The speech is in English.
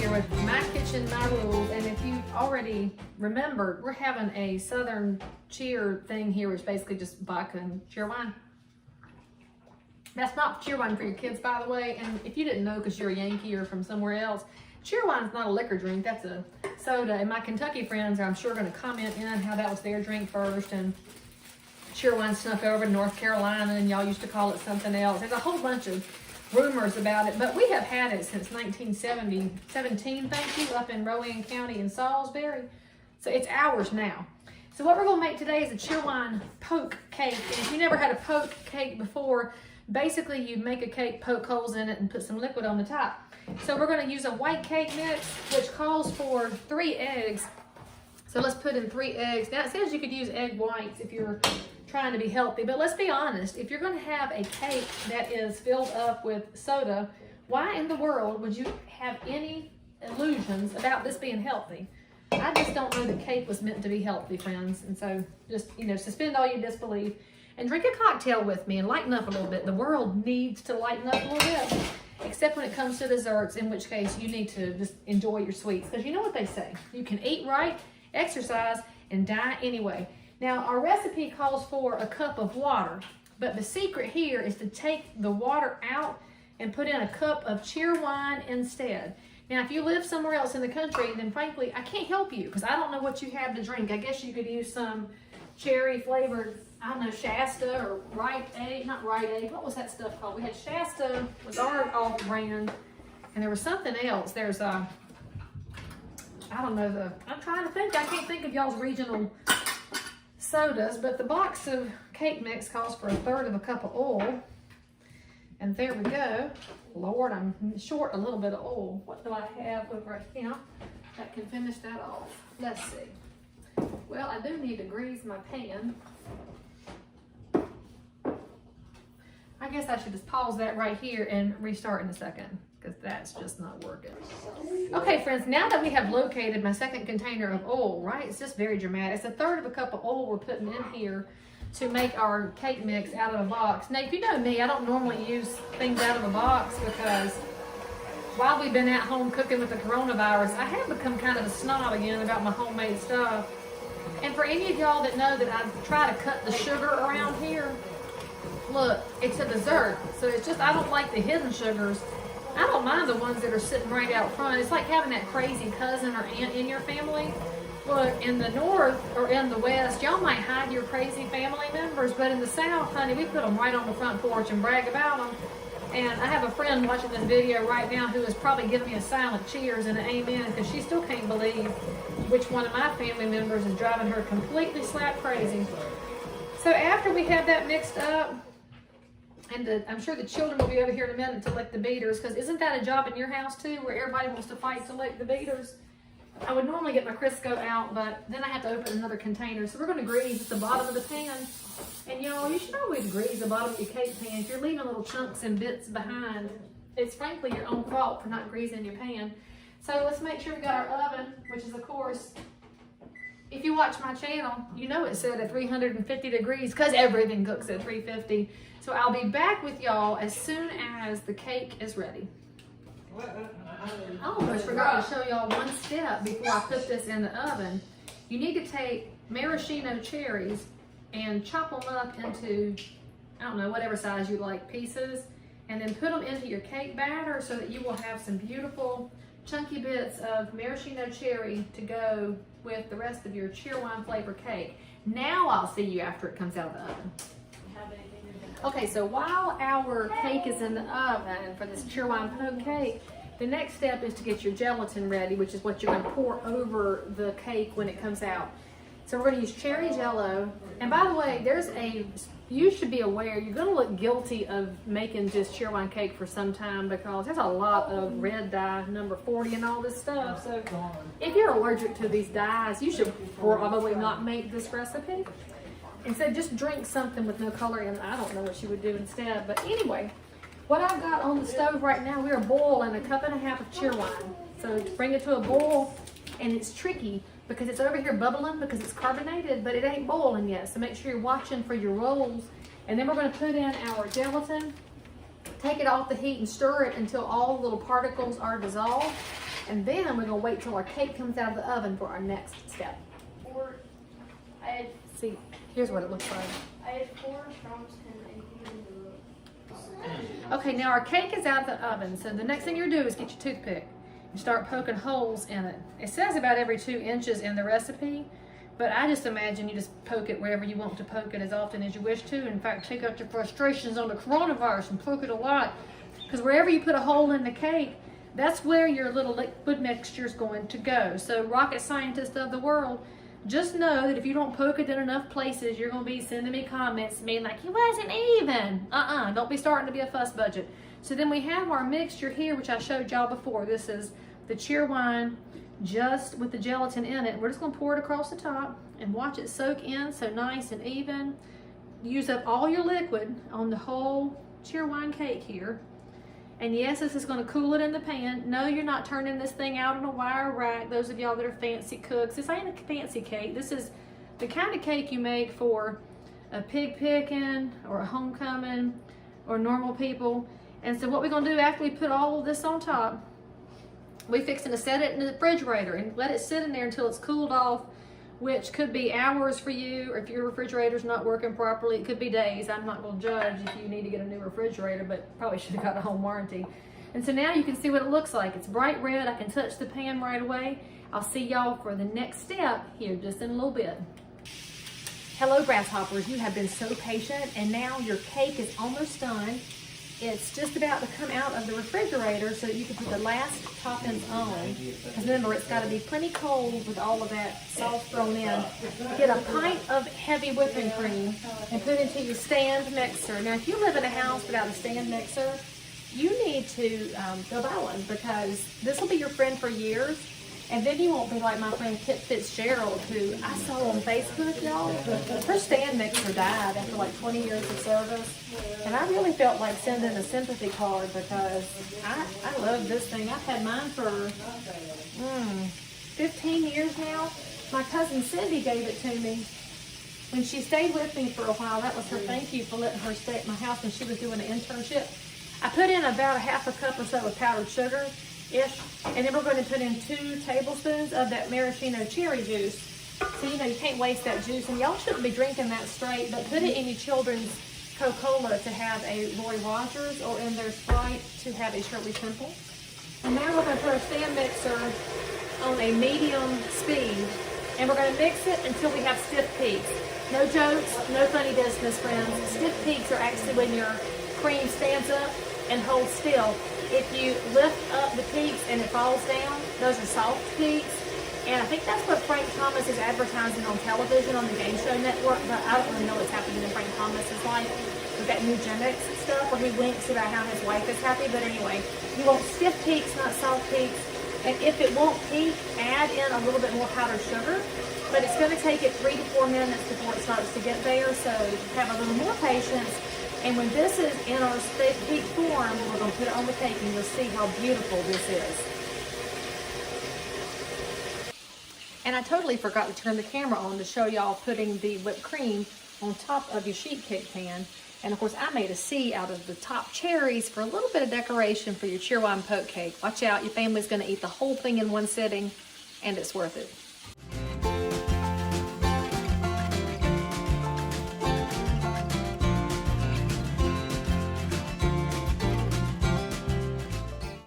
here with My Kitchen, My Rules. And if you already remembered, we're having a Southern cheer thing here, which is basically just vodka and cheerwine. That's not cheerwine for your kids, by the way. And if you didn't know because you're a Yankee or from somewhere else, cheerwine's not a liquor drink, that's a soda. And my Kentucky friends are, I'm sure, going to comment in how that was their drink first. And cheerwine snuck over to North Carolina and y'all used to call it something else. There's a whole bunch of rumors about it, but we have had it since 1917, thank you, up in Rowan County in Salisbury. So it's ours now. So what we're going to make today is a cheerwine poke cake. And if you never had a poke cake before, basically you make a cake, poke holes in it, and put some liquid on the top. So we're going to use a white cake mix, which calls for 3 eggs. So let's put in 3 eggs. Now it says you could use egg whites if you're trying to be healthy, but let's be honest, if you're going to have a cake that is filled up with soda, why in the world would you have any illusions about this being healthy? I just don't know that cake was meant to be healthy, friends. And so just, suspend all your disbelief and drink a cocktail with me and lighten up a little bit. The world needs to lighten up a little bit, except when it comes to desserts, in which case you need to just enjoy your sweets, because you know what they say, you can eat right, exercise, and die anyway. Now, our recipe calls for a cup of water, but the secret here is to take the water out and put in a cup of cheerwine instead. Now, if you live somewhere else in the country, then frankly, I can't help you because I don't know what you have to drink. I guess you could use some cherry flavored, I don't know, Shasta or Rite Aid, not Rite Aid. What was that stuff called? We had Shasta, was our off brand, and there was something else. There's I don't know, I'm trying to think. I can't think of y'all's regional sodas, but the box of cake mix calls for 1/3 of a cup of oil. And there we go. Lord, I'm short a little bit of oil. What do I have over here that can finish that off? Let's see. Well, I do need to grease my pan. I guess I should just pause that right here and restart in a second, because that's just not working. Okay, friends, now that we have located my second container of oil, right? It's just very dramatic. It's 1/3 of a cup of oil we're putting in here to make our cake mix out of a box. Now, if you know me, I don't normally use things out of a box because while we've been at home cooking with the coronavirus, I have become kind of a snob again about my homemade stuff. And for any of y'all that know that I try to cut the sugar around here, look, it's a dessert. So it's just, I don't like the hidden sugars. I don't mind the ones that are sitting right out front. It's like having that crazy cousin or aunt in your family. Look, in the north or in the west, y'all might hide your crazy family members, but in the south, honey, we put them right on the front porch and brag about them. And I have a friend watching this video right now who is probably giving me a silent cheers and an amen because she still can't believe which one of my family members is driving her completely slap crazy. So after we have that mixed up, and I'm sure the children will be over here in a minute to lick the beaters, because isn't that a job in your house too, where everybody wants to fight to lick the beaters? I would normally get my Crisco out, but then I have to open another container. So we're going to grease the bottom of the pan. And y'all, you should always grease the bottom of your cake pan. If you're leaving little chunks and bits behind, it's frankly your own fault for not greasing your pan. So let's make sure we got our oven, which is, of course, if you watch my channel, you know it's set at 350 degrees because everything cooks at 350. So I'll be back with y'all as soon as the cake is ready. I almost forgot to show y'all one step before I put this in the oven. You need to take maraschino cherries and chop them up into, I don't know, whatever size you like, pieces, and then put them into your cake batter so that you will have some beautiful chunky bits of maraschino cherry to go with the rest of your cheerwine flavor cake. Now I'll see you after it comes out of the oven. Okay, so while our cake is in the oven for this cheerwine poke cake, the next step is to get your gelatin ready, which is what you're going to pour over the cake when it comes out. So we're going to use cherry jello. And by the way, you should be aware, you're going to look guilty of making just cheerwine cake for some time because there's a lot of red dye, number 40 and all this stuff. So if you're allergic to these dyes, you should probably not make this recipe. Instead, just drink something with no color in it. I don't know what you would do instead. But anyway, what I've got on the stove right now, we are boiling 1.5 cups of cheerwine. So bring it to a boil, and it's tricky because it's over here bubbling because it's carbonated, but it ain't boiling yet. So make sure you're watching for your rolls. And then we're going to put in our gelatin, take it off the heat and stir it until all the little particles are dissolved. And then we're gonna wait till our cake comes out of the oven for our next step. See, here's what it looks like. I had 4 trumps and I included the. Okay, now our cake is out of the oven, so the next thing you're gonna do is get your toothpick and start poking holes in it. It says about every 2 inches in the recipe, but I just imagine you just poke it wherever you want to poke it as often as you wish to. In fact, take out your frustrations on the coronavirus and poke it a lot, because wherever you put a hole in the cake, that's where your little liquid mixture is going to go. So rocket scientists of the world, just know that if you don't poke it in enough places, you're going to be sending me comments being like, it wasn't even. Don't be starting to be a fuss budget. So then we have our mixture here, which I showed y'all before. This is the Cheerwine just with the gelatin in it. We're just going to pour it across the top and watch it soak in so nice and even. Use up all your liquid on the whole Cheerwine cake here. And yes, this is going to cool it in the pan. No, you're not turning this thing out on a wire rack. Those of y'all that are fancy cooks, this ain't a fancy cake. This is the kind of cake you make for a pig picking or a homecoming or normal people. And so what we're going to do after we put all of this on top, we fixing to set it in the refrigerator and let it sit in there until it's cooled off, which could be hours for you, or if your refrigerator's not working properly, it could be days. I'm not going to judge if you need to get a new refrigerator, but probably should have got a home warranty. And so now you can see what it looks like. It's bright red. I can touch the pan right away. I'll see y'all for the next step here just in a little bit. Hello, grasshoppers. You have been so patient, and now your cake is almost done. It's just about to come out of the refrigerator so that you can put the last toppings on. Because remember, it's got to be plenty cold with all of that sauce thrown in. Get a pint of heavy whipping cream and put it into your stand mixer. Now, if you live in a house without a stand mixer, you need to go buy one, because this will be your friend for years. And then you won't be like my friend Kit Fitzgerald, who I saw on Facebook, y'all. Her stand mixer died after like 20 years of service. And I really felt like sending a sympathy card, because I love this thing. I've had mine for 15 years now. My cousin Cindy gave it to me when she stayed with me for a while. That was her thank you for letting her stay at my house when she was doing an internship. I put in about a half a cup or so of powdered sugar. And then we're going to put in 2 tablespoons of that maraschino cherry juice. So, you know, you can't waste that juice. And y'all shouldn't be drinking that straight, but put it in your children's Coca-Cola to have a Roy Rogers, or in their Sprite to have a Shirley Temple. And now we're going to put our stand mixer on a medium speed. And we're going to mix it until we have stiff peaks. No jokes, no funny business, friends. Stiff peaks are actually when your cream stands up and holds still. If you lift up the peaks and it falls down, those are soft peaks. And I think that's what Frank Thomas is advertising on television on the Game Show Network, but I don't really know what's happening in Frank Thomas's life with that eugenics stuff where he winks about how his wife is happy. But anyway, you want stiff peaks, not soft peaks. And if it won't peak, add in a little bit more powdered sugar. But it's going to take it 3 to 4 minutes before it starts to get there, so have a little more patience. And when this is in our stiff peak form, we're going to put it on the cake, and you'll see how beautiful this is. And I totally forgot to turn the camera on to show y'all putting the whipped cream on top of your sheet cake pan. And of course, I made a C out of the top cherries for a little bit of decoration for your Cheerwine poke cake. Watch out, your family's going to eat the whole thing in one sitting, and it's worth it.